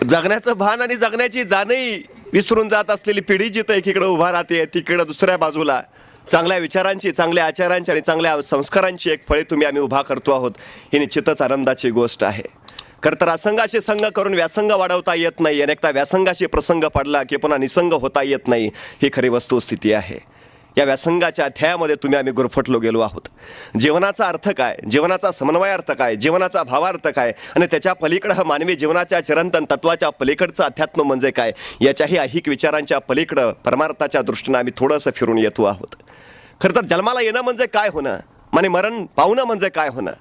जगण्याचं भान आणि जगण्याची जाणही विसरून जात असलेली पिढी जिथं एकीकडे उभा राहते, तिकडे दुसऱ्या बाजूला चांगल्या विचारांची, चांगल्या आचारांची आणि चांगल्या संस्कारांची एक फळी आम्ही उभा करतो आहोत, ही निश्चितच आनंदाची गोष्ट आहे. खरं तर असंगाशी संग करून व्यासंग वाढवता येत नाही, अनेकदा व्यासंगाशी प्रसंग पडला की पुन्हा निसंग होता येत नाही, ही खरी वस्तुस्थिती आहे. या व्यासंगाच्या अध्यायामध्ये आम्ही गुरफटलो गेलो आहोत. जीवनाचा अर्थ काय, जीवनाचा समन्वय अर्थ काय, जीवनाचा भावार्थ काय आणि त्याच्या पलीकडं मानवी जीवनाच्या चिरंतन तत्वाच्या पलीकडचं अध्यात्म म्हणजे काय, याच्याही ऐहिक विचारांच्या पलीकडं परमार्थाच्या दृष्टीनं आम्ही थोडंसं फिरून येतो आहोत. खरं तर जन्माला येणं म्हणजे काय होणं आणि मरण पावणं म्हणजे काय होणं,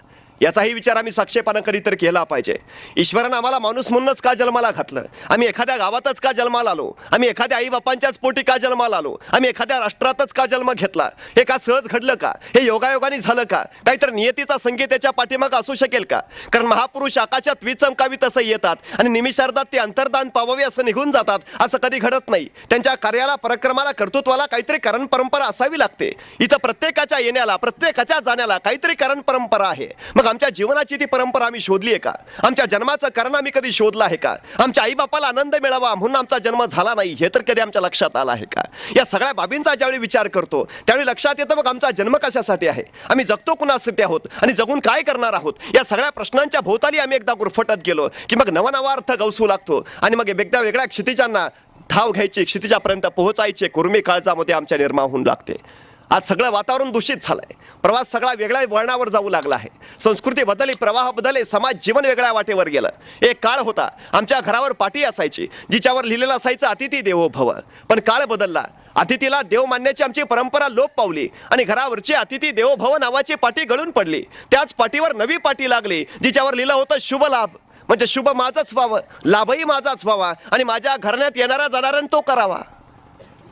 याचाही विचार आम्ही साक्षेपानं कधीतरी केला पाहिजे. ईश्वरानं आम्हाला माणूस म्हणूनच का जन्माला घातलं, आम्ही एखाद्या गावातच का जन्माला आलो, आम्ही एखाद्या आई बापांच्याच पोटी का जन्माला आलो, आम्ही एखाद्या राष्ट्रातच का जन्म घेतला, हे का सहज घडलं का, हे योगायोगाने झालं का, काहीतरी नियतीचा संकेत त्याच्या पाठीमागं असू शकेल का. कारण महापुरुष आकाशात विचमकावी तसं येतात आणि निमिषार्धात ते अंतर्दान पावावे असं निघून जातात, असं कधी घडत नाही. त्यांच्या कार्याला, पराक्रमाला, कर्तृत्वाला काहीतरी कारण परंपरा असावी लागते. इथं प्रत्येकाच्या येण्याला, प्रत्येकाच्या जाण्याला काहीतरी कारण परंपरा आहे. आमच्या जीवनाची ती परंपरा आम्ही शोधली आहे का, आमच्या जन्माचं कारण आम्ही कधी शोधलं आहे का, आमच्या आईबापाला आनंद मिळावा म्हणून आमचा जन्म झाला नाही हे तर कधी आमच्या लक्षात आलं आहे का. या सगळ्या बाबींचा ज्यावेळी विचार करतो त्यावेळी लक्षात येतं मग आमचा जन्म कशासाठी आहे, आम्ही जगतो कुणासाठी आहोत आणि जगून काय करणार आहोत, या सगळ्या प्रश्नांच्या भोवताली आम्ही एकदा गुरफटत गेलो की मग नवा अर्थ गवसू लागतो आणि मग एकदा वेगळ्या क्षितिजांना धाव घ्यायची, क्षितिजापर्यंत पोहोचायचे कुर्मी काळजामध्ये आमच्या निर्माण होऊन लागते. आज सगळं वातावरण दूषित झालंय, प्रवास सगळा वेगळ्या वळणावर जाऊ लागला आहे, संस्कृती बदलली, प्रवाह बदलले, समाज जीवन वेगळ्या वाटेवर गेलं. एक काळ होता आमच्या घरावर पाटी असायची जिच्यावर लिहिलेलं असायचं अतिथी देवो भव, पण काळ बदलला, अतिथीला देव मानण्याची आमची परंपरा लोप पावली आणि घरावरची अतिथी देवो भव नावाची पाटी गळून पडली. त्याच पाटीवर नवी पाटी लागली जिच्यावर लिहिलं होतं शुभ लाभ, म्हणजे शुभ माझंच व्हावं, लाभही माझाच व्हावा आणि माझ्या घराण्यात येणारा जाणाऱ्यानं तो करावा.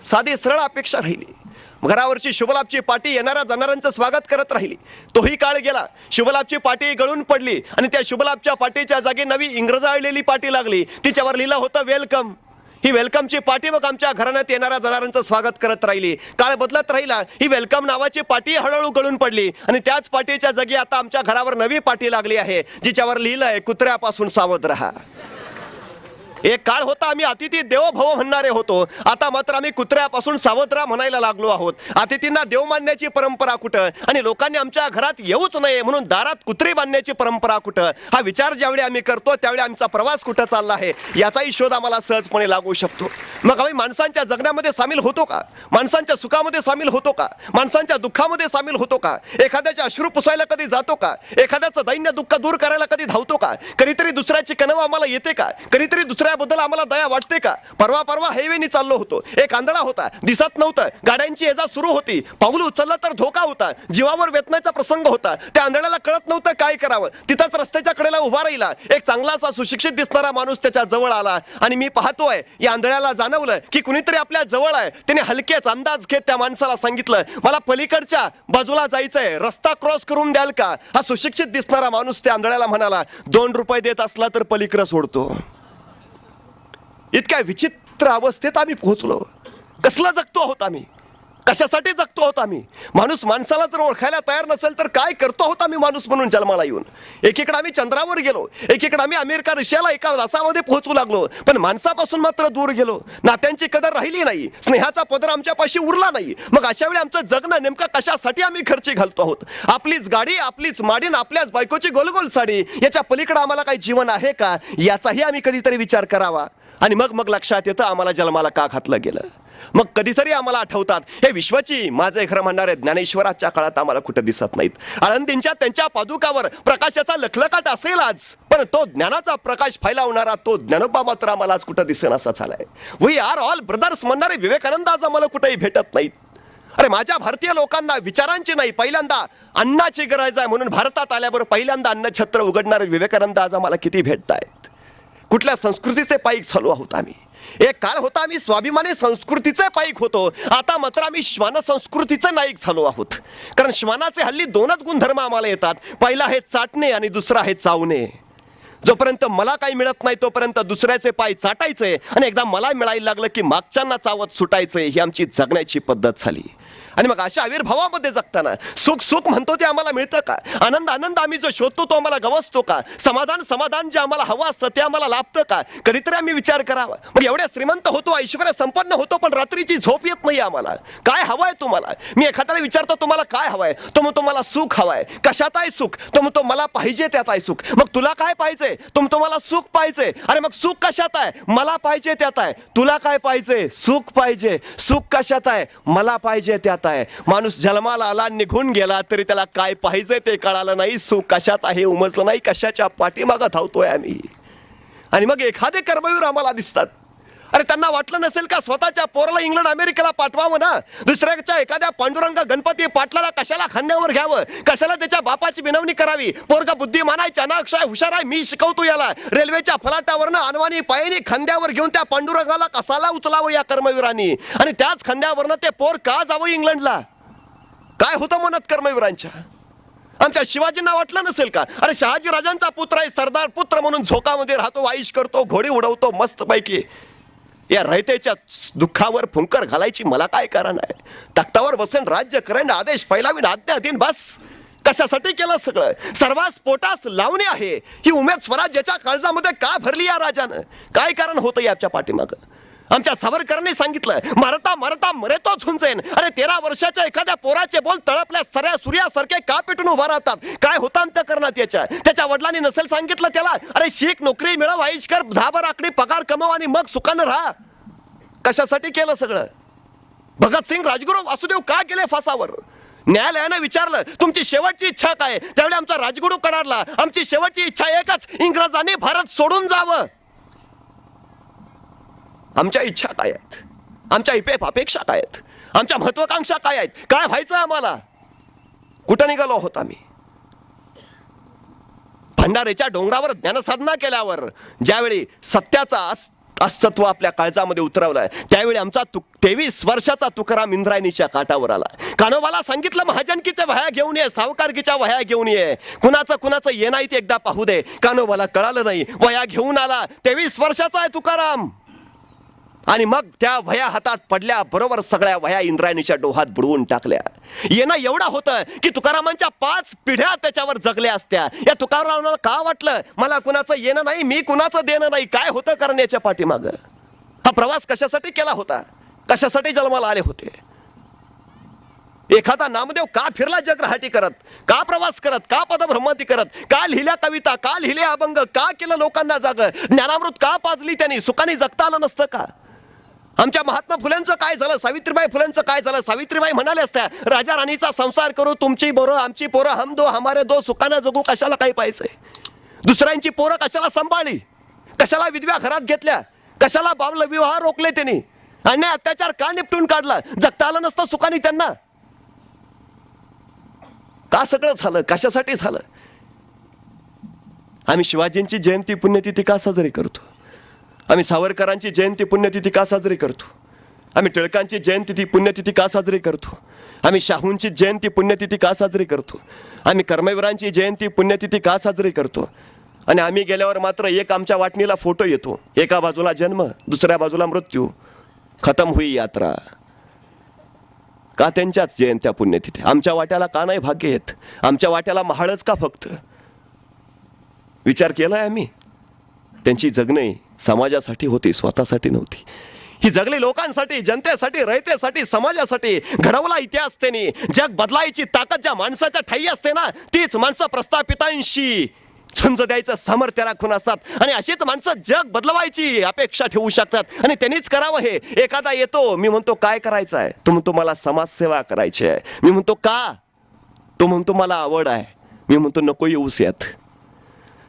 साधी सरळ अपेक्षा राहिली. घरावरची शुभलाभची पाटी येणाऱ्या जाणाऱ्यांचं स्वागत करत राहिली. तोही काळ गेला, शुभलाभची पाटी गळून पडली आणि त्या शुभलाभच्या पाटीच्या जागी नवी इंग्रजाळलेली पाटी लागली, तिच्यावर लिहिलं होतं वेलकम. ही वेलकमची पाटी मग आमच्या घराण्यात येणाऱ्या जाणाऱ्यांचं स्वागत करत राहिली. काळ बदलत राहिला, ही वेलकम नावाची पाटी हळूहळू गळून पडली आणि त्याच पाटीच्या जागी आता आमच्या घरावर नवी पाटी लागली आहे जिच्यावर लिहिलं आहे कुत्र्यापासून सावध राहा. एक काळ होता आम्ही अतिथी देवो भव म्हणणारे होतो, आता मात्र आम्ही कुत्र्यापासून सावध राहा म्हणायला लागलो आहोत. अतिथींना देव मानण्याची परंपरा कुठं आणि लोकांनी आमच्या घरात येऊच नये म्हणून दारात कुत्री बांधण्याची परंपरा कुठं, हा विचार ज्यावेळी आम्ही करतो त्यावेळी आमचा प्रवास कुठं चालला आहे याचाही शोध आम्हाला सहजपणे लागू शकतो. मग आम्ही माणसांच्या जगण्यामध्ये सामील होतो का, माणसांच्या सुखामध्ये सामील होतो का, माणसांच्या दुःखामध्ये सामील होतो का, एखाद्याचे अश्रू पुसायला कधी जातो का, एखाद्याचं दैन्य दुःख दूर करायला कधी धावतो का, कधीतरी दुसऱ्याची कणव आम्हाला येते का, कधीतरी दुसऱ्याबद्दल आम्हाला दया वाटते का. परवा हायवेनी चाललो होतो, एक आंधळा होता, दिसत नव्हतं, गाड्यांची ये जा सुरू होती, पाऊल उचललं तर धोका होता, जीवावर वेतनाचा प्रसंग होता, त्या आंधळ्याला कळत नव्हतं काय करावं. तिथंच रस्त्याच्या कडेला उभा राहिला एक चांगला असा सुशिक्षित दिसणारा माणूस त्याच्या जवळ आला आणि मी पाहतोय या आंधळ्याला जाणवलं की कुणीतरी आपल्या जवळ आहे. त्याने हलकेच अंदाज घेत त्या माणसाला सांगितलं, मला पलीकडच्या बाजूला जायचंय, रस्ता क्रॉस करून द्याल का. हा सुशिक्षित दिसणारा माणूस त्या आंधळ्याला म्हणाला, 2 रुपये देत असला तर पलीकडे सोडतो. इतक्या विचित्र अवस्थेत आम्ही पोहोचलो. कसलं जगतो आहोत आम्ही, कशासाठी जगतो आहोत आम्ही. माणूस माणसाला जर ओळखायला तयार नसेल तर काय करतो आहोत आम्ही माणूस म्हणून जन्माला येऊन. एकीकडे आम्ही चंद्रावर गेलो, एकीकडे आम्ही अमेरिका रशियाला एका तासामध्ये पोहोचू लागलो, पण माणसापासून मात्र दूर गेलो. नात्यांची कदर राहिली नाही, स्नेहाचा पदर आमच्यापाशी उरला नाही. मग अशा वेळी आमचं जगणं नेमकं कशासाठी आम्ही खर्ची घालतो आहोत. आपलीच गाडी, आपलीच माडीन, आपल्याच बायकोची गोलगोल साडी, याच्या पलीकडे आम्हाला काही जीवन आहे का याचाही आम्ही कधीतरी विचार करावा. आणि मग लक्षात येतं आम्हाला जन्माला का घातलं गेलं. मग कधीतरी आम्हाला आठवतात हे विश्वाची माझे खरं म्हणणारे ज्ञानेश्वराच्या काळात आम्हाला कुठं दिसत नाहीत. आळंदींच्या त्यांच्या पादुकावर प्रकाशाचा लखलखाट असेल आज, पण तो ज्ञानाचा प्रकाश फैलावणारा तो ज्ञानोबा मात्र आम्हाला आज कुठं दिसेन असा झालाय. वी आर ऑल ब्रदर्स म्हणणारे विवेकानंद आज आम्हाला कुठेही भेटत नाहीत. अरे माझ्या भारतीय लोकांना विचारांची नाही, पहिल्यांदा अन्नाची गरज आहे म्हणून भारतात आल्याबरोबर पहिल्यांदा अन्नछत्र उघडणारे विवेकानंद आज आम्हाला किती भेटतायत. कुठल्या संस्कृतीचे पाईक चालू आहोत आम्ही. एक काळ होता आम्ही स्वाभिमानी संस्कृतीचे पाईक होतो, आता मात्र आम्ही श्वान संस्कृतीचे नाईक झालो आहोत. कारण श्वानाचे हल्ली 2च गुणधर्म आम्हाला येतात, पहिला आहे चाटणे आणि दुसरा आहे चावणे. जोपर्यंत मला काही मिळत नाही तोपर्यंत दुसऱ्याचे पाय चाटायचे आणि एकदा मला मिळायला लागलं की मागच्यांना चावत सुटायचे. ही आमची जगण्याची पद्धत झाली. आणि मग अशा आविर्भावामध्ये जगताना सुख सुख म्हणतो ते आम्हाला मिळतं का? आनंद आनंद आम्ही जो शोधतो तो आम्हाला गवसतो का? समाधान समाधान जे आम्हाला हवं असतं ते आम्हाला लाभतं का? कधीतरी आम्ही विचार करावा. मग एवढे श्रीमंत होतो, ऐश्वर्य संपन्न होतो, पण रात्रीची झोप येत नाही आम्हाला. काय हवंय तुम्हाला? मी एखाद्याला विचारतो तुम्हाला काय हवंय, तो म्हणतो मला सुख हवंय. कशात आहे सुख? तो म्हणतो मला पाहिजे त्यात आहे सुख. मग तुला काय पाहिजे? तो म्हणतो मला सुख पाहिजे. अरे मग सुख कशात आहे? मला पाहिजे त्यात आहे. तुला काय पाहिजे? सुख पाहिजे. सुख कशात आहे? मला पाहिजे त्यात आहे. माणूस जन्माला आला, निघून गेला, तरी त्याला काय पाहिजे ते कळालं नाही. सुख कशात आहे उमजलं नाही. कशाच्या पाठीमागं धावतोय आम्ही. आणि मग एखादे कर्मवीर आम्हाला दिसतात. अरे त्यांना वाटलं नसेल का स्वतःच्या पोराला इंग्लंड अमेरिकेला पाठवावं ना? दुसऱ्याच्या एखाद्या पांडुरंग गणपती पाटलाला कशाला खांद्यावर घ्यावं? कशाला त्याच्या बापाची विनवणी करावी? पोरगा बुद्धिमान आहे, चाणाक्ष आहे, हुशार आहे, मी शिकवतो याला. रेल्वेच्या फलाटावरनं अनवाणी पायनी खांद्यावर घेऊन त्या पांडुरंगाला कसाला उचलावं या कर्मवीरांनी? आणि त्याच खांद्यावरनं ते पोर का जावं इंग्लंडला? काय होतं मनात कर्मवीरांच्या? आणि त्या शिवाजींना वाटलं नसेल का? अरे शहाजी राजांचा पुत्र आहे, सरदार पुत्र म्हणून झोकामध्ये राहतो, आईश करतो, घोडी उडवतो मस्त पैकी. या रयतेच्या दुःखावर फुंकर घालायची मला काय कारण आहे? तख्तावर बसून राज्य करेन, आदेश फैलावीन, आज्ञा देईन, बस. कशासाठी केलं सगळं? सर्वांस पोटास लावणी आहे ही उमेद स्वराज्याच्या काळजामध्ये का भरली या राजानं? काय कारण होतं याच्या पाठीमागं? आमच्या सावरकरांनी सांगितलं, मरता मरता मरेतोच होऊन जाईन. अरे 13 वर्षाच्या एखाद्या पोराचे बोल तळपल्या सऱ्या सूर्यासारखे का पेटून उभा राहतात? काय होतं अंतःकरणात त्याच्या वडिलांनी नसेल सांगितलं त्याला, अरे शिक, नोकरी मिळव, आईश कर, 10 आकडी पगार कमव आणि मग सुखानं राहा. कशासाठी केलं सगळं? भगतसिंग, राजगुरू, वासुदेव का गेले फासावर? न्यायालयानं विचारलं तुमची शेवटची इच्छा काय? त्यावेळी आमचा राजगुरू कडारला, आमची शेवटची इच्छा एकच, इंग्रजांनी भारत सोडून जावं. आमच्या इच्छा काय आहेत? आमच्या अपेक्षा काय आहेत? आमच्या महत्वाकांक्षा काय आहेत? काय व्हायचं आम्हाला? कुठं निघालो आहोत आम्ही? भंडारेच्या डोंगरावर ज्ञानसाधना केल्यावर ज्यावेळी सत्याचा अस्तित्व आपल्या काळजामध्ये उतरवलाय, त्यावेळी आमचा 23 वर्षाचा तुकाराम इंद्रायणीच्या काठावर आला. कान्होबाला सांगितलं महाजनकीच्या वह्या घेऊन ये, सावकारकीच्या वह्या घेऊन ये, कुणाचं ये नाही ते एकदा पाहू दे. कान्होबाला कळालं नाही, वह्या घेऊन आला. 23 वर्षाचा आहे तुकाराम. आणि मग त्या वह्या हातात पडल्या बरोबर सगळ्या वह्या इंद्रायणीच्या डोहात बुडवून टाकल्या. येणं एवढं होतं की तुकारामांच्या 5 पिढ्या त्याच्यावर जगल्या असत्या. या तुकारामांना का वाटलं मला कुणाचं येणं नाही, मी कुणाचं देणं नाही? काय होतं करण्याच्या पाठीमागं? हा प्रवास कशासाठी केला होता? कशासाठी जन्माला आले होते? एखादा नामदेव का फिरला जग राहाटी करत? का प्रवास करत? का पदभ्रमंती करत? का लिहिल्या कविता? का लिहिले अभंग? का केलं लोकांना जाग? ज्ञानामृत का पाजली त्यांनी? सुखाने जगता आलं नसतं का? आमच्या महात्मा फुल्यांचं काय झालं? सावित्रीबाई फुल्यांचं काय झालं? सावित्रीबाई म्हणाले असत्या, राजा राणीचा संसार करू, तुमची पोरं आमची पोरं, हम दो हमारे दो, सुखानं जगू. कशाला काही पाहिजे? दुसऱ्यांची पोरं कशाला सांभाळली? कशाला विधव्या घरात घेतल्या? कशाला बाल विवाह रोखले त्यांनी? अन्याय अत्याचार का निपटून काढला? जगता आलं नसतं सुखाने त्यांना? का सगळं झालं? कशासाठी झालं? आम्ही शिवाजींची जयंती पुण्यतिथी का साजरी करतो? आम्ही सावरकरांची जयंती पुण्यतिथी का साजरी करतो? आम्ही टिळकांची जयंती पुण्यतिथी का साजरी करतो? आम्ही शाहूंची जयंती पुण्यतिथी का साजरी करतो? आम्ही कर्मवीरांची जयंती पुण्यतिथी का साजरी करतो? आणि आम्ही गेल्यावर मात्र एक आमच्या वाटणीला फोटो येतो, एका बाजूला जन्म, दुसऱ्या बाजूला मृत्यू, खतम हुई यात्रा. का त्यांच्याच जयंत्या पुण्यतिथी? आमच्या वाट्याला का नाही भाग्य येत? आमच्या वाट्याला महाळच का फक्त? विचार केलाय आम्ही? त्यांची जगणे समाजासाठी होती, स्वतःसाठी नव्हती. ही जगली लोकांसाठी, जनतेसाठी, रयतेसाठी, समाजासाठी. घडवला इतिहास त्यांनी. जग बदलायची ताकद ज्या माणसाच्या ठाई असते ना, तीच माणसं प्रस्थापितांशी झुंज द्यायचं सामर्थ्य राखून असतात. आणि अशीच माणसं जग बदलवायची अपेक्षा ठेवू शकतात. आणि त्यांनीच करावं हे. एखादा येतो, मी म्हणतो काय करायचं आहे? तो म्हणतो मला समाजसेवा करायची आहे. मी म्हणतो का? तो म्हणतो मला आवड आहे. मी म्हणतो नको येऊस यात.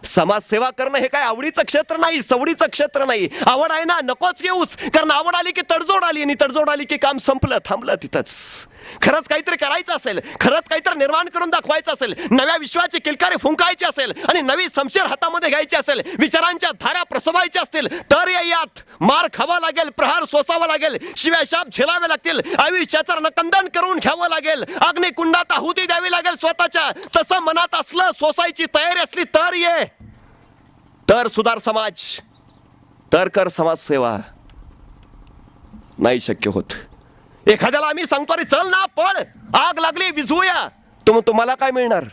समाजसेवा करणं हे काय आवडीचं क्षेत्र नाही, सवडीचं क्षेत्र नाही. आवड आहे ना, नकोच घेऊस. कारण आवड आली की तडजोड आली, आणि तडजोड आली की काम संपलं, थांबलं तिथंच. खरंच काहीतरी करायचं असेल, खरंच काहीतरी निर्माण करून दाखवायचं असेल, नव्या विश्वाची किलकारी फुंकायची असेल आणि नवी शमशीर हातामध्ये घ्यायची असेल, विचारांच्या धारा प्रसवायच्या असतील, तर यात मार खावा लागेल, प्रहार सोसावा लागेल, शिव्याशाप झेलावे लागतील, आयुष्याचं नकंदन करून घ्यावं लागेल, अग्निकुंडात आहुती द्यावी लागेल स्वतःच्या. तसं मनात असलं, सोसायची तयारी असली तर ये, तर सुधार समाज, तर कर समाजसेवा. नाही शक्य होत. एखाद्याला आम्ही सांगतो अरे चल ना पळ, आग लागली विझूया, तुम्हाला काय मिळणार?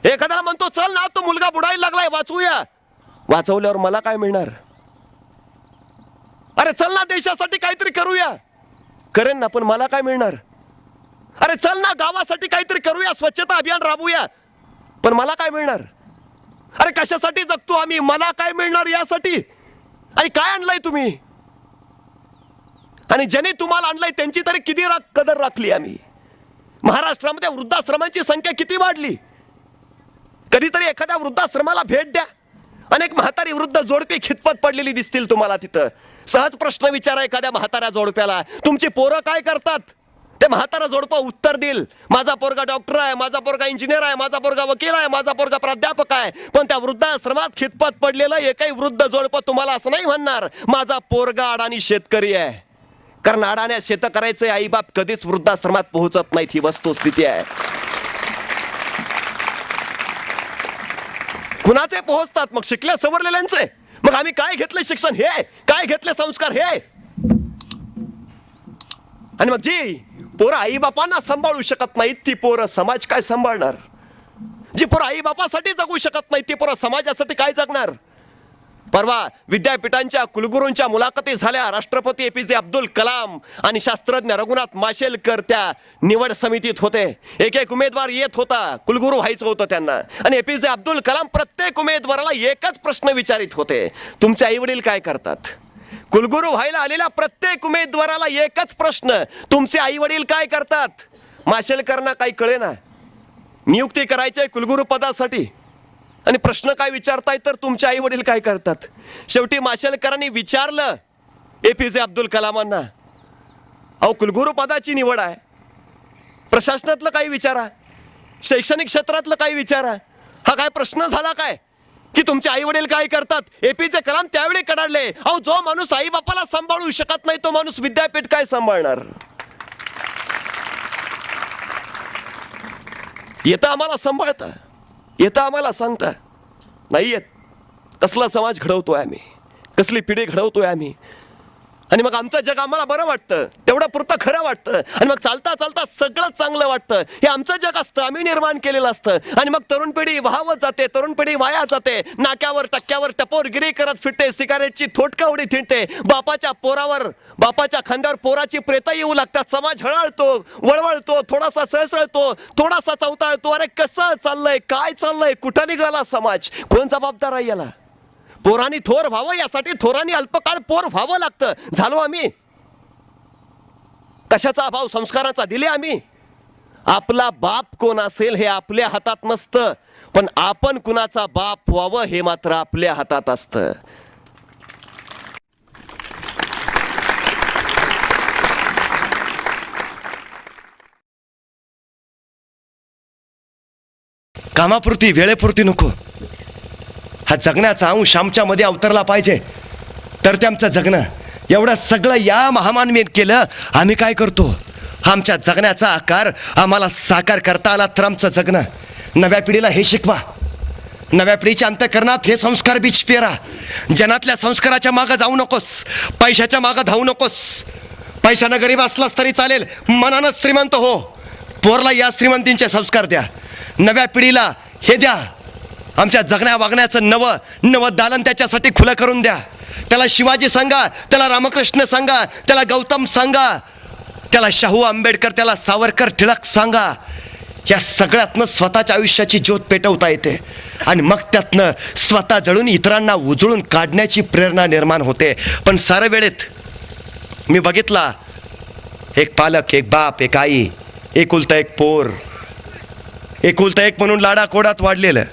एखाद्याला म्हणतो चल ना तो मुलगा बुडायला लागलाय वाचवूया, वाचवल्यावर मला काय मिळणार? अरे चल ना देशासाठी काहीतरी करूया, करेन ना, पण मला काय मिळणार? अरे चल ना गावासाठी काहीतरी करूया, स्वच्छता अभियान राबवूया, पण मला काय मिळणार? अरे कशासाठी जगतो आम्ही, मला काय मिळणार यासाठी? आणि काय आणलंय तुम्ही? आणि ज्यांनी तुम्हाला आणलंय त्यांची तरी किती कदर राखली आम्ही? महाराष्ट्रामध्ये वृद्धाश्रमांची संख्या किती वाढली? कधीतरी एखाद्या वृद्धाश्रमाला भेट द्या, अनेक म्हातारी वृद्ध जोडपी खितपत पडलेली दिसतील तुम्हाला तिथं. सहज प्रश्न विचारा एखाद्या म्हाताऱ्या जोडप्याला, तुमची पोरं काय करतात? ते म्हातारा जोडपं उत्तर देईल, माझा पोरगा डॉक्टर आहे, माझा पोरगा इंजिनियर आहे, माझा पोरगा वकील आहे, माझा पोरगा प्राध्यापक आहे. पण त्या वृद्धाश्रमात खितपत पडलेलं एकही वृद्ध जोडपं तुम्हाला असं नाही म्हणणार माझा पोरगा अडाणी शेतकरी आहे. कारण अडाण्या शेतकऱ्याचे आईबाप कधीच वृद्धाश्रमात पोहोचत नाहीत, ही वस्तुस्थिती आहे. कुणाचे पोहोचतात? मग शिकल्या सवरलेल्यांचे. मग आम्ही काय घेतले शिक्षण हे, काय घेतले संस्कार हे. आणि मग जी पोरं आई बापांना सांभाळू शकत नाहीत ती पोरं समाज काय सांभाळणार? जी पोरं आई बापासाठी जगू शकत नाही ती पोरं समाजासाठी काय जगणार? परवा विद्यापीठांच्या कुलगुरूंच्या मुलाखती झाल्या. राष्ट्रपती APJ अब्दुल कलाम आणि शास्त्रज्ञ रघुनाथ माशेलकर त्या निवड समितीत होते. एक एक उमेदवार येत होता, कुलगुरू व्हायचं होतं त्यांना. आणि APJ अब्दुल कलाम प्रत्येक उमेदवाराला एकच प्रश्न विचारित होते, तुमचे आई वडील काय करतात? कुलगुरू व्हायला आलेल्या प्रत्येक उमेदवाराला एकच प्रश्न, तुमचे आई वडील काय करतात? माशेलकरांना काही कळेना, नियुक्ती करायची कुलगुरू पदासाठी आणि प्रश्न काय विचारताय तर तुमचे आई वडील काय करतात. शेवटी माशेलकरांनी विचारलं APJ अब्दुल कलामांना, अहो कुलगुरू पदाची निवड आहे, प्रशासनातलं काही विचारा, शैक्षणिक क्षेत्रातलं काही विचारा, हा काय प्रश्न झाला काय की तुमचे आई वडील काय करतात? APJ कलाम त्यावेळी कडाडले, अहो जो माणूस आई बापाला सांभाळू शकत नाही तो माणूस विद्यापीठ काय सांभाळणार? येतं आम्हाला सांभाळता, येतं आम्हाला सांगता नाही येत. कसला समाज घडवतोय आम्ही, कसली पिढी घडवतोय आम्ही. आणि मग आमचं जग आम्हाला बरं वाटतं, तेवढं पुरतं खरं वाटतं. आणि मग चालता चालता सगळं चांगलं वाटतं. हे आमचं जग असतं, आम्ही निर्माण केलेलं असतं. आणि मग तरुण पिढी वाहवत जाते, तरुण पिढी वाया जाते, नाक्यावर टक्क्यावर टपोरगिरी करत फिरते, सिगारेटची थोटकावडी थिंडते, बापाच्या पोरावर, बापाच्या खांद्यावर पोराची प्रेतं येऊ लागतात. समाज हळहळतो, वळवळतो, थोडासा सळसळतो, थोडासा चवताळतो. अरे कसं चाललंय, काय चाललंय, कुठं निघाला समाज? कोण जबाबदार आहे याला? पोरांनी थोर व्हावं यासाठी थोरांनी अल्पकाळ पोर व्हावं लागतं. झालो आम्ही? कशाचा अभाव संस्काराचा दिले आम्ही? आपला बाप कोण असेल हे आपल्या हातात नसतं, पण आपण कुणाचा बाप व्हावं हे मात्र आपल्या हातात असतं. कामापुरती वेळेपुरती नको, हा जगण्याचा अंश आमच्या मध्ये अवतरला पाहिजे तर ते आमचं जगणं. एवढं सगळं या महामानवीने केलं, आम्ही काय करतो? आमच्या जगण्याचा आकार आम्हाला साकार करता आला तर आमचं जगणं. नव्या पिढीला हे शिकवा, नव्या पिढीच्या अंतःकरणात हे संस्कार बीज पेरा. जनातल्या संस्काराच्या मागं जाऊ नकोस, पैशाच्या मागं धावू नकोस. पैशानं गरीब असलास तरी चालेल, मनानं श्रीमंत हो. पोरला या श्रीमंतींचे संस्कार द्या, नव्या पिढीला हे द्या. आमच्या जगण्या वागण्याचं नवं दालन त्याच्यासाठी खुलं करून द्या. त्याला शिवाजी सांगा, त्याला रामकृष्ण सांगा, त्याला गौतम सांगा, त्याला शाहू आंबेडकर, त्याला सावरकर, टिळक सांगा. या सगळ्यातनं स्वतःच्या आयुष्याची ज्योत पेटवता येते आणि मग त्यातनं स्वतः जळून इतरांना उजळून काढण्याची प्रेरणा निर्माण होते. पण साऱ्या वेळेत मी बघितला, एक पालक, एक बाप, एक आई, एकुलता एक पोर, एकुलता एक म्हणून लाडाकोडात वाढलेलं,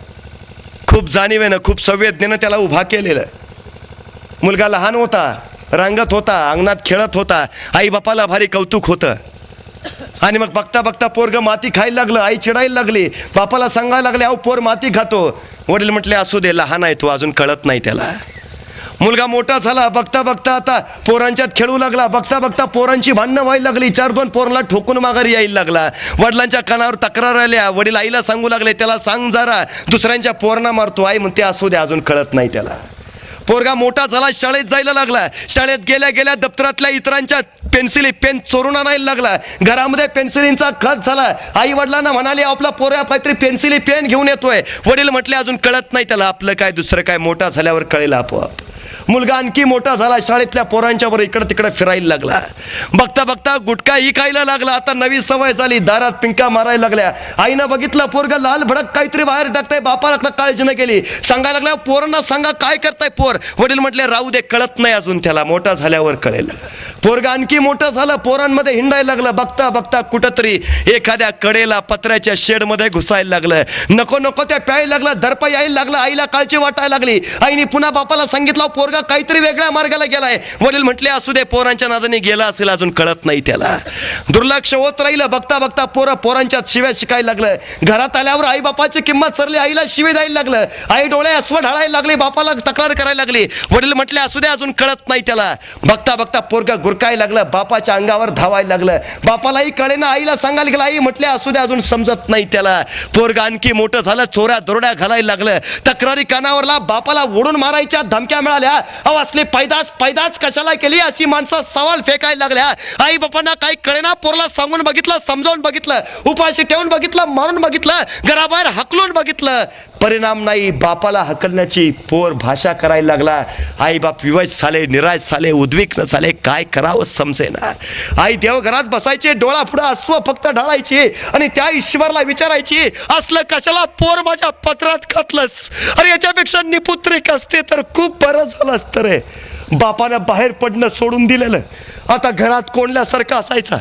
खूप जाणीवेनं, खूप संवेदनेनं त्याला उभा केलेलं. मुलगा लहान होता, रांगत होता, अंगणात खेळत होता, आई बापाला भारी कौतुक होतं. आणि मग बघता बघता पोरगं माती खायला लागलं, आई चिडायला लागली, बापाला सांगायला लागले, अहो पोर माती खातो. वडील म्हटले, असू दे, लहान आहे तो, अजून कळत नाही त्याला. मुलगा मोठा झाला, बघता बघता आता पोरांच्यात खेळू लागला, बघता बघता पोरांची भांडणं व्हायला लागली, 4-2 पोरांना ठोकून माघारी यायला लागला. वडिलांच्या कानावर तक्रार आल्या, वडील आईला सांगू लागले, त्याला सांग जरा, दुसऱ्यांच्या पोरांना मारतो. आई म्हणते, असू दे, अजून कळत नाही त्याला. पोरगा मोठा झाला, शाळेत जायला लागला. शाळेत गेल्या गेल्या दप्तरातल्या इतरांच्या पेन्सिली पेन चोरून आणायला लागला. घरामध्ये पेन्सिलींचा खच झाला. आई वडिलांना म्हणाले आपला पोरगा काहीतरी पेन्सिली पेन घेऊन येतोय. वडील म्हटले अजून कळत नाही त्याला, आपलं काय दुसरं काय, मोठा झाल्यावर कळेल आपोआप. मुलगा आणखी मोठा झाला, शाळेतल्या पोरांच्या वर इकडं तिकडे फिरायला लागला. बघता बघता गुटखा ही खायला लागला. आता नवी सवय झाली, दारात पिंका मारायला लागल्या. आईनं बघितलं पोरगा लाल भडक काहीतरी बाहेर टाकताय, बापाला काळजी न केली. सांगायला लागल्या पोरांना सांगा काय करताय पोर. वडील म्हटले राहू दे, कळत नाही अजून त्याला, मोठा झाल्यावर कळेल. पोरगा आणखी मोठं झालं, पोरांमध्ये हिंडायला लागलं. बघता बघता कुठंतरी एखाद्या कडेला पत्र्याच्या शेडमध्ये घुसायला लागलं. नको नको त्या प्यायला लागलं, दर्प यायला लागलं. आईला काळजी वाटायला लागली. आईने पुन्हा बापाला सांगितलं पोरगा काहीतरी वेगळ्या मार्गाला गेलाय. वडील म्हटले असू दे, पोरांच्या नादाने गेला असेल, अजून कळत नाही त्याला. दुर्लक्ष होत राहिलं. बघता बघता पोरांच्या शिव्या शिकायला लागलं. घरात आल्यावर आई बापाची किंमत सरली. आईला शिवे द्यायला लागलं. आई डोळे अस्व ढाळायला लागले, बापाला तक्रार करायला लागली. वडील म्हटले असू दे, अजून कळत नाही त्याला. बघता बघता पोरगा गुरकायला लागलं, बापाच्या अंगावर धावायला लागलं. बापालाही कळेना, आईला सांगायला गेलं. आई म्हटले असू दे, अजून समजत नाही त्याला. पोरगा आणखी मोठं झालं, चोऱ्या दोरड्या घालायला लागलं. तक्रारी कानावरला, बापाला ओढून मारायच्या धमक्या मिळाल्या. असले पैदाच कशाला केली अशी माणसं सवाल फेकायला लागल्या. आई बापांना काही कळेना. पोरला सांगून बघितलं, समजावून बघितलं, उपाशी ठेवून बघितलं, मारून बघितलं, घराबाहेर हकलून बघितलं, परिणाम नाही. बापाला हकलण्याची पोर भाषा करायला लागला. आई बाप विवश झाले, निराश झाले, उद्विग्न झाले. काय करावं समजेना. आई देवघरात बसायचे, डोळा पुढं अस्व फक्त ढाळायची आणि त्या ईश्वरला विचारायची असलं कशाला पोर माझ्या पत्रात घातलंस. अरे याच्यापेक्षा निपुत्रिक असते तर खूप बरं झालं असतं रे. बापानं बाहेर पडणं सोडून दिलेलं, आता घरात कोंडल्यासारखं असायचा.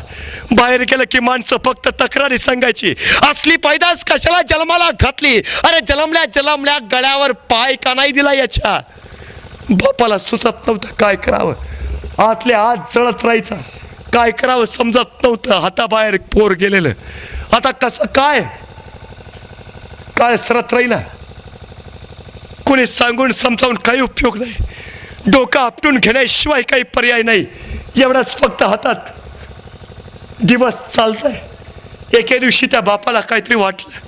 बाहेर गेलं की माणसं फक्त तक्रारी सांगायची. असली पैदास कशाला जन्माला घातली. अरे जलमल्या गळ्यावर पाय का नाही दिला याच्या. बापाला सुचत नव्हतं काय करावं. आतल्या आत जळत राहायचा, काय करावं समजत नव्हतं. हाताबाहेर पोर गेलेलं, आता कसं काय सरत राहिला. कोणी सांगून समजावून काही उपयोग नाही. डोकं आपटून घेण्याशिवाय काही पर्याय नाही. एवढंच फक्त हातात. दिवस चालतंय. एके दिवशी त्या बापाला काहीतरी वाटलं.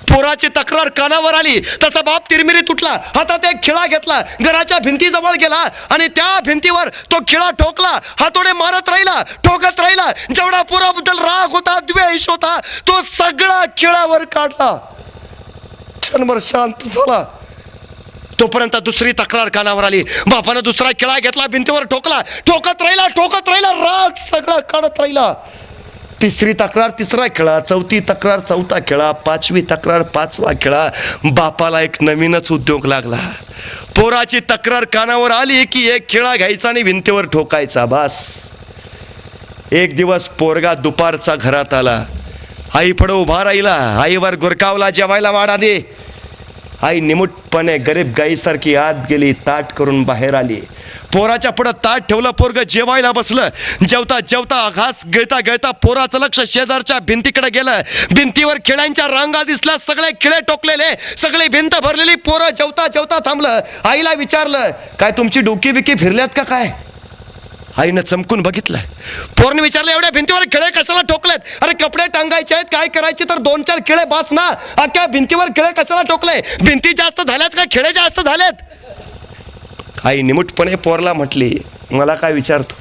पोराची तक्रार कानावर आली तसा बाप तिरमिरी तुटला. हातात एक खिळा घेतला, घराच्या भिंतीजवळ गेला आणि त्या भिंतीवर तो खिळा ठोकला. हातोडे मारत राहिला, ठोकत राहिला. जेवढा पोराबद्दल राग होता, द्वेष होता, तो सगळा खिळावर काढला. क्षणभर शांत झाला. तोपर्यंत दुसरी तक्रार कानावर आली. बापानं दुसरा खिळा घेतला, भिंतीवर ठोकला. ठोकत राहिला, राग सगळा काढत राहिला. तिसरी तक्रार, तिसरा खिळा. चौथी तक्रार, चौथा खिळा. पाचवी तक्रार, पाचवा खिळा. बापाला एक नवीनच उद्योग लागला. पोराची तक्रार कानावर आली की एक खिळा घ्यायचा आणि भिंतीवर ठोकायचा, बस. एक दिवस पोरगा दुपारचा घरात आला. आई पुढे उभा राहिला. आईवर गुरकावला, जेवायला वाढा दे. आई निमुटपणे गरीब गाईसारखी आत गेली, ताट करून बाहेर आली. पोराच्या पुढं ताट ठेवलं, पोरग जेवायला बसलं. जेवता घास गिळता पोराचं लक्ष शेजारच्या भिंतीकडे गेलं. भिंतीवर खिळ्यांच्या रांगा दिसल्या, सगळे खिळे टोकलेले, सगळी भिंत भरलेली. पोरं जेवता थांबलं. आईला विचारलं, काय तुमची डोकी बिकी फिरल्यात का काय. आईनं चमकून बघितलं. पोरने विचारलं, एवढ्या भिंतीवर खिळे कशाला ठोकलेत. अरे कपडे टांगायचे आहेत, काय करायचे तर 2-4 खिळे बास ना. अख्ख्या भिंतीवर खिळे कशाला ठोकले. भिंती जास्त झाल्यात का खिळे जास्त झालेत. आई निमुटपणे पोरला म्हटली, मला काय विचारतो.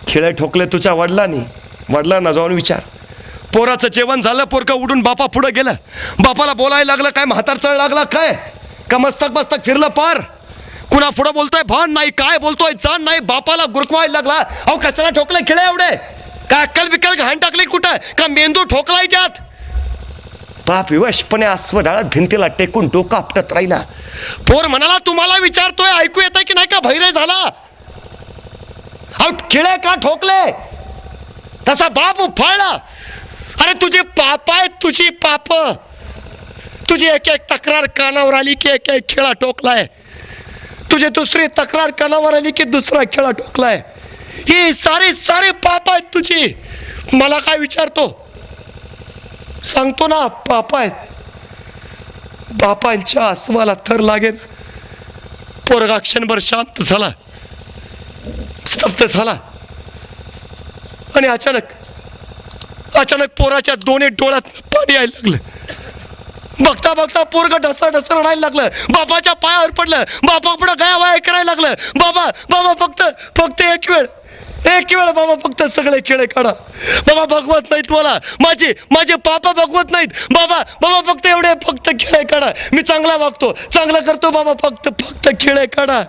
खिळे ठोकले तुझ्या वडिलांना जाऊन विचार. पोराचं जेवण झालं. पोरगं उडून बापा पुढे गेलं. बापाला बोलायला लागलं, काय म्हातार चढ लागला काय, का मस्तक फिरलं पार. कुणा पुढं बोलतोय भान नाही, काय बोलतोय जाण नाही. बापाला गुरकवायला लागला. अहो कशाला ठोकले खिळे एवढे. काय अक्कल बिक्कल घाण टाकली कुठं, का मेंदू ठोकलाय त्यात. बाप विवशपणे अस्व ढाळत भिंतीला टेकून डोकं आपटत राहिला. पोर म्हणाला, तुम्हाला विचारतोय, ऐकू येतंय की नाही का भैरे झाला. अहो खिळे का ठोकले. तसा बाप उफाळला. अरे तुझी पाप आहे, तुझी पाप. तुझी एक तक्रार कानावर आली की एक खिळा टोकलाय. तुझी दुसरी तक्रार कानावर आली की दुसरा खिळा टोकलाय. ही सारी पाप आहेत तुझी. मला काय विचारतो. सांगतो ना, पाप आहेत. बापांच्या अस्वाला थर लागेल. पोरगा क्षणभर शांत झाला, स्तब्ध झाला आणि अचानक पोराच्या दोन्ही डोळ्यात पाणी यायला लागलं. बघता बघता पोरग ढसा रडायला लागलं, बापाच्या पायावर पडलं, बापा पुढे गया वाया करायला लागलं. बाबा बाबा फक्त एक वेळ बाबा फक्त सगळे खेळ काढा. बाबा भगवत नाहीत मला, माझे पापा भगवत नाहीत. बाबा फक्त खेळ काढा. मी चांगला वागतो, चांगला करतो बाबा, फक्त खेळ काढा.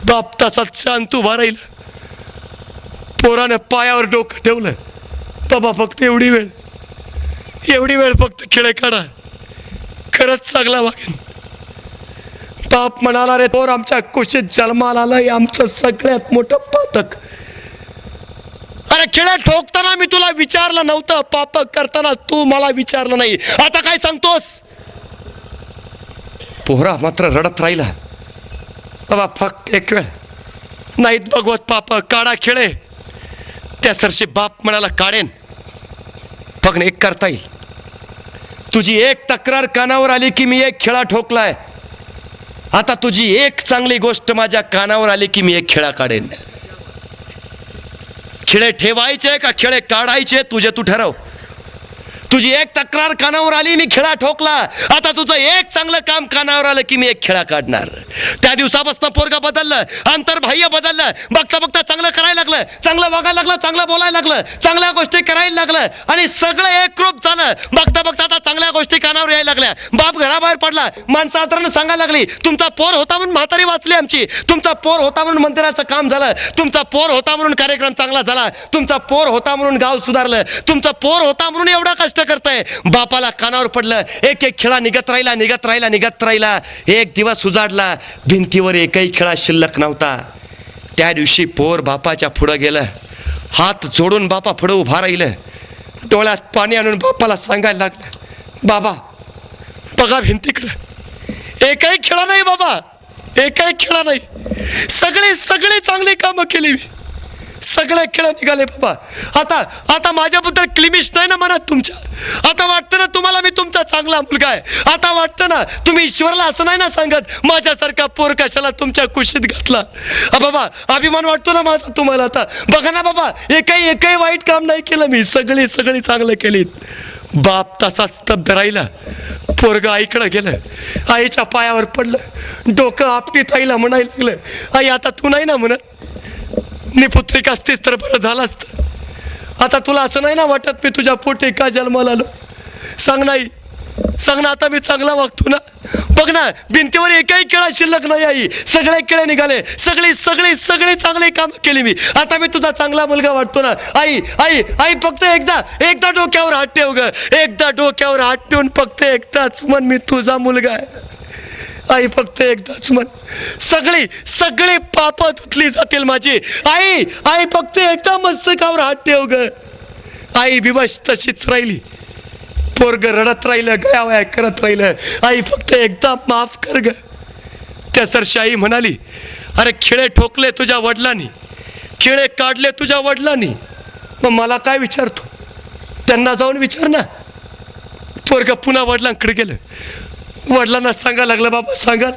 बाप तसाच शांत उभा राहिला. पोरानं पायावर डोकं ठेवलं. बाबा फक्त एवढी वेळ फक्त खेळ काढा, खरंच चांगला वागेन. बाप म्हणाला, रे पोर आमच्या कुशीत जन्माला आला, हे आमचं सगळ्यात मोठं पातक. अरे खेळ ठोकताना मी तुला विचारलं नव्हतं, पाप करताना तू मला विचारलं नाही, आता काय सांगतोस? पोरा मात्र रडत राहिला. बाबा फक्त एक वेळ नाहीत भगवत, पाप काढा खेळे. त्या सरशी बाप म्हणाला, काढेन, फक्त एक करता येईल. तुझी एक तक्रार कानावर आली की मी एक खेळा ठोकलाय. आता तुझी एक चांगली गोष्ट माझ्या कानावर आली की मी एक खेळा काढेन. खेळे ठेवायचे का खेळे काढायचे तुझे तू ठरव. तुझी एक तक्रार कानावर आली, मी खेळा ठोकला. आता तुझं एक चांगलं काम कानावर आलं की मी एक खेळा काढणार. त्या दिवसापासून पोरगा बदललं, अंतर्बाह्य बदललं. बघता चांगलं करायला लागलं, चांगलं वागायला लागलं, चांगलं बोलायला लागलं, चांगल्या गोष्टी करायला लागलं आणि सगळं एकरूप झालं. बघता आता चांगल्या गोष्टी कानावर यायला लागल्या. बाप घराबाहेर पडला, माणसं आदरानं सांगायला लागली, तुमचा पोर होता म्हणून म्हातारी वाचली आमची, तुमचा पोर होता म्हणून मंदिराचं काम झालं, तुमचा पोर होता म्हणून कार्यक्रम चांगला झाला, तुमचा पोर होता म्हणून गाव सुधारलं, तुमचा पोर होता म्हणून एवढा कष्ट करताय. बापाला कानावर पडलं. एक खेळा निघत राहिला. एक दिवस उजाडला, भिंतीवर एकही खेळा शिल्लक नव्हता. त्या दिवशी पोर बापाच्या पुढं गेलं, हात जोडून बापा पुढं उभा राहिलं, डोळ्यात पाणी आणून बापाला सांगायला लागलं, बाबा बघा भिंतीकडं, एकही खेळा नाही बाबा, एकही खेळा नाही. सगळे चांगली कामं केली मी, सगळे खेळ निघाले बाबा. आता माझ्याबद्दल क्लिमिश नाही ना मनात तुमच्या? आता वाटतं ना तुम्हाला मी तुमचा चांगला मुलगा आहे? आता वाटतं ना तुम्ही ईश्वरला असं नाही ना सांगत, माझ्यासारखा पोर कशाला तुमच्या कुशीत घातला? बाबा अभिमान वाटतो ना माझा तुम्हाला? आता बघा ना बाबा, एकही वाईट काम नाही केलं मी, सगळी चांगलं केलीत. बाप तसाच स्तब्ध राहिला. पोरग आईकडं गेलं, आईच्या पायावर पडलं, डोकं आपटीत आईला म्हणायला लागलं, आई आता तू नाही ना म्हणत, निपुत्रिक असतीस तर बरं झालं असतं. आता तुला असं नाही ना वाटत मी तुझ्या पोटी का जन्माला आलो? सांग ना, आता मी चांगला वागतो ना? बघ ना, भिंतीवर एकही खेळा शिल्लक नाही आई, सगळे खेळ निघाले, सगळी चांगली काम केली मी. आता मी तुझा चांगला मुलगा वाटतो ना? आई फक्त एकदा डोक्यावर हात ठेव ग, एकदा डोक्यावर हात ठेवून फक्त एकदाच म्हण, मी तुझा मुलगा आहे. आई फक्त एकदाच म्हण, सगळे पाप धुतली जातील माझी. आई फक्त एकदा मस्तकावर हात ठेव ग. आई विवश तशीच राहिली. पोरग रडत राहिलं, गयावया करत राहिलं. आई फक्त एकदा माफ कर ग. त्या सरशी आई म्हणाली, अरे खेळे ठोकले तुझ्या वडिलांनी, खेळे काढले तुझ्या वडिलांनी, मग मला काय विचारतो? त्यांना जाऊन विचार ना. पोरग पुन्हा वडिलांकडे गेलं. वडिलांना सांगायला लागलं, बाबा सांगा,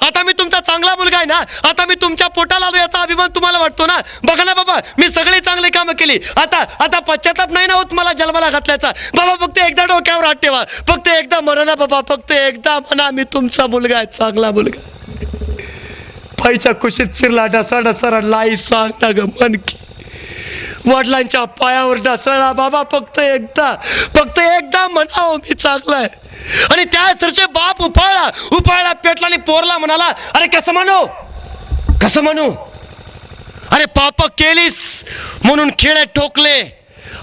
आता मी तुमचा चांगला मुलगा आहे ना, आता मी तुमच्या पोटाला आलो याचा अभिमान तुम्हाला वाटतो ना? बघा ना बाबा, मी सगळी चांगली कामं केली. आता पश्चाताप नाही ना होत मला जन्माला घातल्याचा? बाबा फक्त एकदा डोक्यावर हात ठेवा, फक्त एकदा म्हणा ना बाबा, फक्त एकदा म्हणा, मी तुमचा मुलगा आहे, चांगला मुलगा. पायच्या कुशीत शिरला, ढसा रडला. आई सांग ना ग मन की. वडिलांच्या पायावर ढसळला. बाबा फक्त एकदा म्हणावं मी चांगला आहे. आणि त्या सरचे बाप उफाळला पेटला आणि पोरला म्हणाला, अरे कसं म्हणू? अरे पाप केलीस म्हणून खेळे ठोकले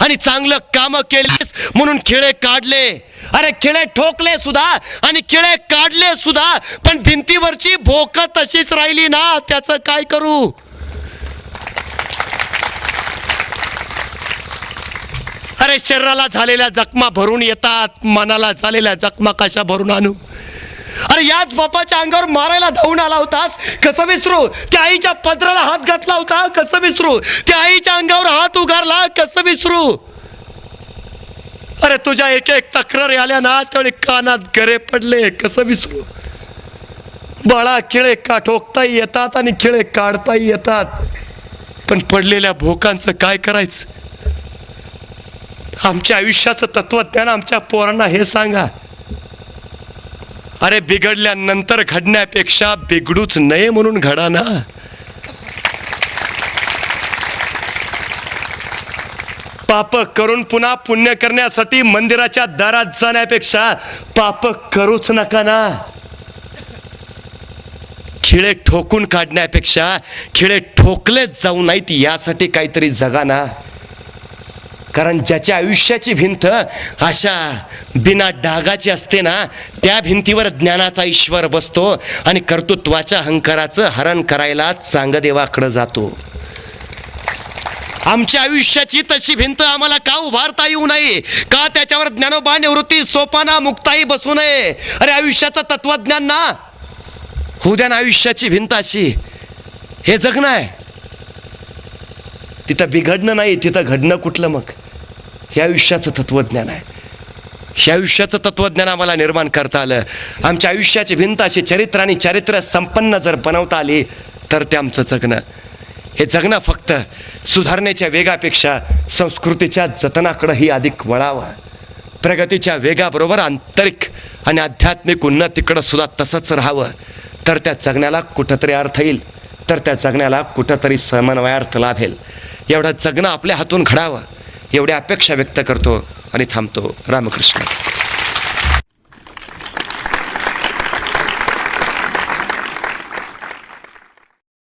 आणि चांगलं काम केलीस म्हणून खेळे काढले. अरे खेळे ठोकले सुद्धा आणि खेळे काढले सुद्धा, पण भिंतीवरची भोक तशीच राहिली ना, त्याचं काय करू? अरे शरीराला झालेल्या जखमा भरून येतात, मनाला झालेल्या जखमा कशा भरून आणू? अरे याच बापाच्या अंगावर मारायला धावून आला होतास, कसं विसरू? त्या आईच्या पदराला हात घातला होता, कसं विसरू? त्या आईच्या अंगावर हात उगारला, कसं विसरू? अरे तुझ्या एक तक्रारी आल्या ना, त्यावेळी कानात गरे पडले, कसं विसरू? बाळा खेळे का ठोकताही येतात आणि खेळे काढताही येतात, पण पडलेल्या भोकांचं काय करायचं? आमच्या आयुष्याचं तत्वज्ञान आमच्या पोरांना हे सांगा. अरे बिघडल्यानंतर घडण्यापेक्षा बिघडूच नये म्हणून घडा ना. पाप करून पुन्हा पुण्य करण्यासाठी मंदिराच्या दारात जाण्यापेक्षा पाप करूच नका ना. खिळे ठोकून काढण्यापेक्षा खिळे ठोकलेच जाऊ नाहीत यासाठी काहीतरी जगा ना. कारण ज्याच्या आयुष्याची भिंत अशा बिना डागाची असते ना, त्या भिंतीवर ज्ञानाचा ईश्वर बसतो आणि कर्तृत्वाच्या अहंकाराचं हरण करायला चांगदेवाकडे जातो. आमच्या आयुष्याची तशी भिंत आम्हाला का उभारता येऊ नये? का त्याच्यावर ज्ञानोबा निवृत्ती सोपाना मुक्ताई बसू नये? अरे आयुष्याचं तत्वज्ञान ना, होऊ द्या ना आयुष्याची भिंत अशी. हे जगणं आहे, तिथं बिघडणं नाही, तिथं घडणं कुठलं? मग हे आयुष्याचं तत्वज्ञान आहे. हे आयुष्याचं तत्वज्ञान आम्हाला निर्माण करता आलं. आमच्या आयुष्याची भिंत अशी चरित्र आणि चारित्र्य संपन्न जर बनवता आली तर ते आमचं जगणं. हे जगणं फक्त सुधारण्याच्या वेगापेक्षा संस्कृतीच्या जतनाकडंही अधिक वळावं. प्रगतीच्या वेगाबरोबर आंतरिक आणि आध्यात्मिक उन्नतीकडं सुद्धा तसंच राहावं. तर त्या जगण्याला कुठंतरी अर्थ येईल, तर त्या जगण्याला कुठंतरी समन्वयार्थ लाभेल. एवढं जगणं आपल्या हातून घडावं एवढी अपेक्षा व्यक्त करतो आणि थांबतो. रामकृष्ण.